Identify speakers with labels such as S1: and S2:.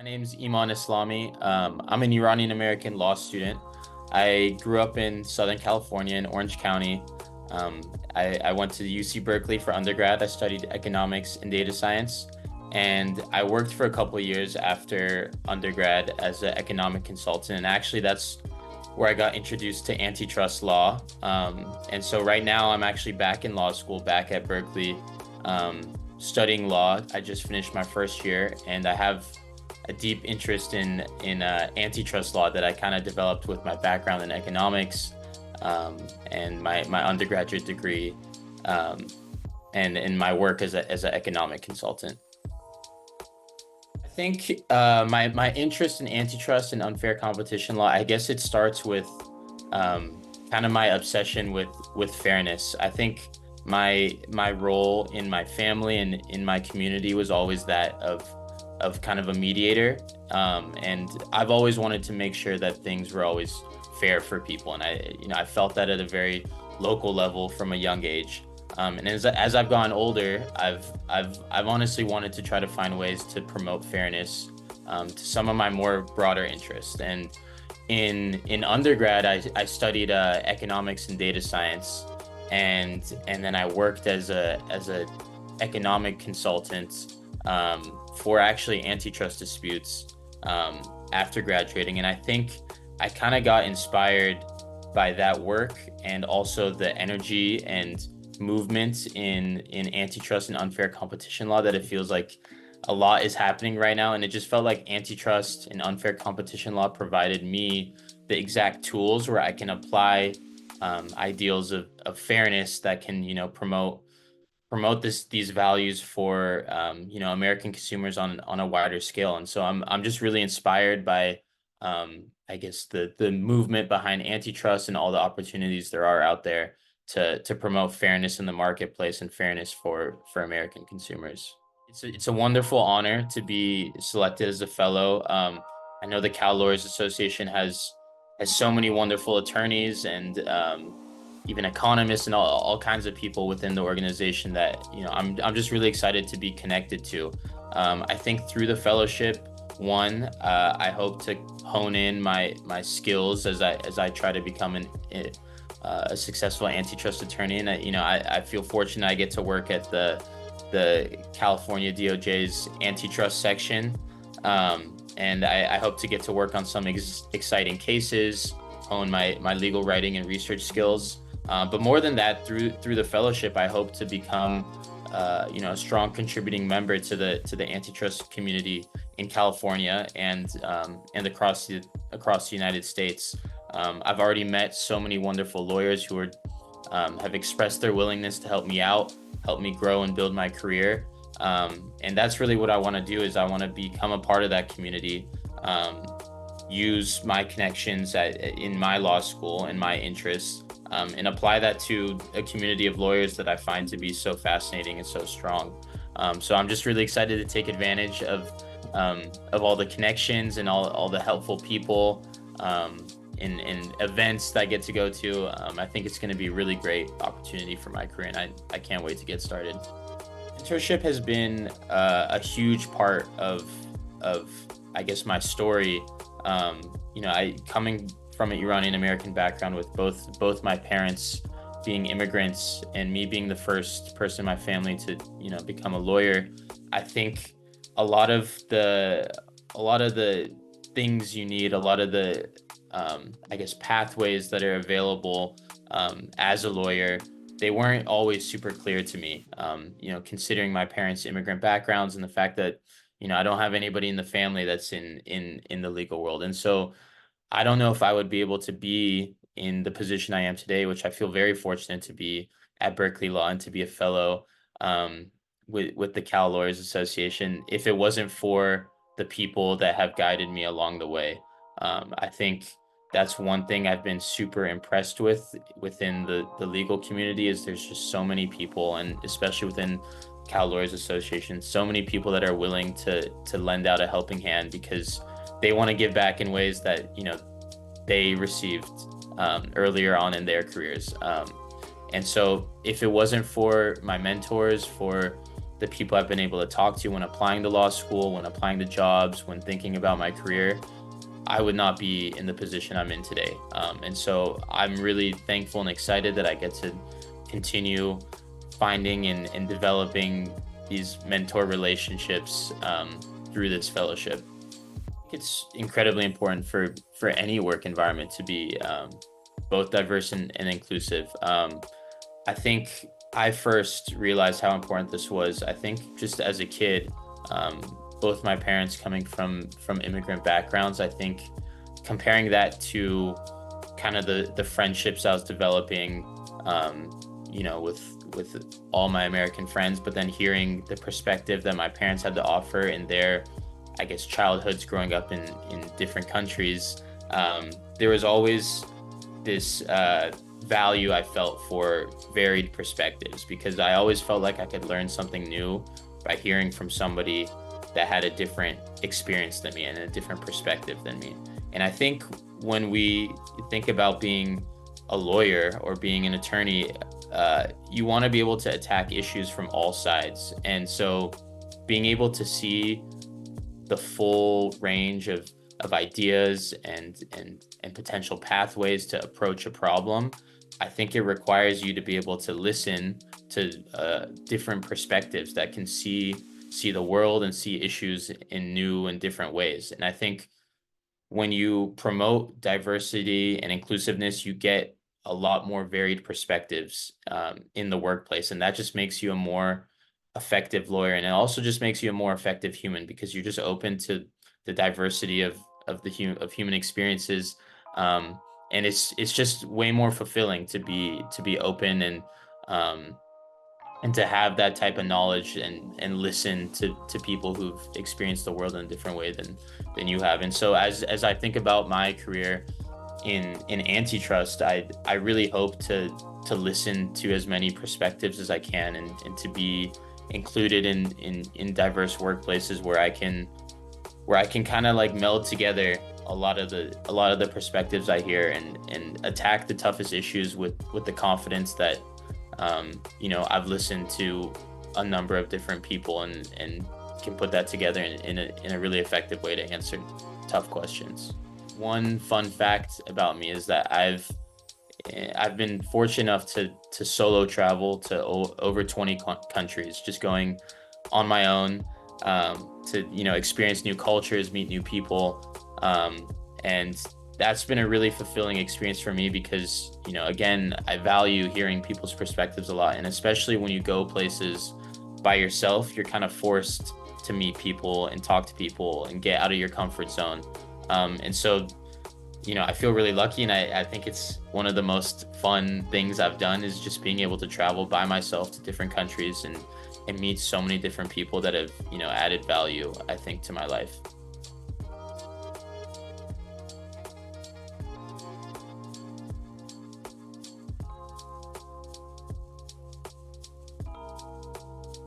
S1: My name's Iman Eslami. I'm an Iranian American law student. I grew up in Southern California in Orange County. I went to the UC Berkeley for undergrad. I studied economics and data science, and I worked for a couple of years after undergrad as an economic consultant. And actually, that's where I got introduced to antitrust law. And so right now, I'm actually back in law school, back at Berkeley, studying law. I just finished my first year, and I have a deep interest in antitrust law that I kind of developed with my background in economics, and my undergraduate degree, and in my work as an economic consultant. I think my interest in antitrust and unfair competition law, I guess it starts with kind of my obsession with fairness. I think my role in my family and in my community was always that of kind of a mediator, and I've always wanted to make sure that things were always fair for people, and I felt that at a very local level from a young age, and as I've gotten older, I've honestly wanted to try to find ways to promote fairness to some of my more broader interests. And in undergrad, I studied economics and data science, and then I worked as a economic consultant for actually antitrust disputes after graduating. And I think I kind of got inspired by that work, and also the energy and movement in antitrust and unfair competition law, that it feels like a lot is happening right now. And it just felt like antitrust and unfair competition law provided me the exact tools where I can apply ideals of fairness that can, promote these values for American consumers on a wider scale. And so I'm just really inspired by I guess the movement behind antitrust and all the opportunities there are out there to promote fairness in the marketplace and fairness for American consumers. It's a wonderful honor to be selected as a fellow. I know the Cal Lawyers Association has so many wonderful attorneys and even economists and all kinds of people within the organization that I'm just really excited to be connected to. I think through the fellowship, I hope to hone in my skills as I try to become a successful antitrust attorney. And I feel fortunate I get to work at the California DOJ's antitrust section, and I hope to get to work on some exciting cases, hone my legal writing and research skills. But more than that, through the fellowship, I hope to become a strong contributing member to the antitrust community in California and across the United States. I've already met so many wonderful lawyers who have expressed their willingness to help me out, help me grow and build my career. And that's really what I want to do. Is I want to become a part of that community, use my connections in my law school and my interests, and apply that to a community of lawyers that I find to be so fascinating and so strong. So I'm just really excited to take advantage of all the connections and all the helpful people in events that I get to go to. I think it's going to be a really great opportunity for my career, and I can't wait to get started. Mentorship has been a huge part of I guess my story. I coming from an Iranian American background with both my parents being immigrants and me being the first person in my family to become a lawyer. I think a lot of the things you need, a lot of the I guess pathways that are available as a lawyer, they weren't always super clear to me. Considering my parents' immigrant backgrounds and the fact that I don't have anybody in the family that's in the legal world. And so I don't know if I would be able to be in the position I am today, which I feel very fortunate to be at Berkeley Law and to be a fellow with the Cal Lawyers Association, if it wasn't for the people that have guided me along the way. I think that's one thing I've been super impressed within the legal community, is there's just so many people, and especially within Cal Lawyers Association, so many people that are willing to lend out a helping hand because they want to give back in ways that they received earlier on in their careers. And so if it wasn't for my mentors, for the people I've been able to talk to when applying to law school, when applying to jobs, when thinking about my career, I would not be in the position I'm in today. And so I'm really thankful and excited that I get to continue finding and developing these mentor relationships through this fellowship. It's incredibly important for any work environment to be both diverse and inclusive. I think I first realized how important this was, I think just as a kid. Both my parents coming from immigrant backgrounds, I think comparing that to kind of the friendships I was developing, with all my American friends, but then hearing the perspective that my parents had to offer in their, I guess, childhoods growing up in different countries, there was always this value I felt for varied perspectives, because I always felt like I could learn something new by hearing from somebody that had a different experience than me and a different perspective than me. And I think when we think about being a lawyer or being an attorney, you want to be able to attack issues from all sides. And so being able to see the full range of ideas and potential pathways to approach a problem, I think it requires you to be able to listen to different perspectives that can see the world and see issues in new and different ways. And I think when you promote diversity and inclusiveness, you get a lot more varied perspectives in the workplace. And that just makes you a more effective lawyer. And it also just makes you a more effective human, because you're just open to the diversity of human experiences. And it's just way more fulfilling to be open and to have that type of knowledge and listen to people who've experienced the world in a different way than you have. And so as I think about my career in antitrust, I really hope to listen to as many perspectives as I can and to be included in diverse workplaces where I can kind of like meld together a lot of the perspectives I hear and attack the toughest issues with the confidence that I've listened to a number of different people and can put that together in a really effective way to answer tough questions. One fun fact about me is that I've been fortunate enough to solo travel to over 20 countries, just going on my own to experience new cultures, meet new people, and that's been a really fulfilling experience for me because, again, I value hearing people's perspectives a lot. And especially when you go places by yourself, you're kind of forced to meet people and talk to people and get out of your comfort zone. And so, I feel really lucky. And I think it's one of the most fun things I've done is just being able to travel by myself to different countries and meet so many different people that have, added value, I think, to my life.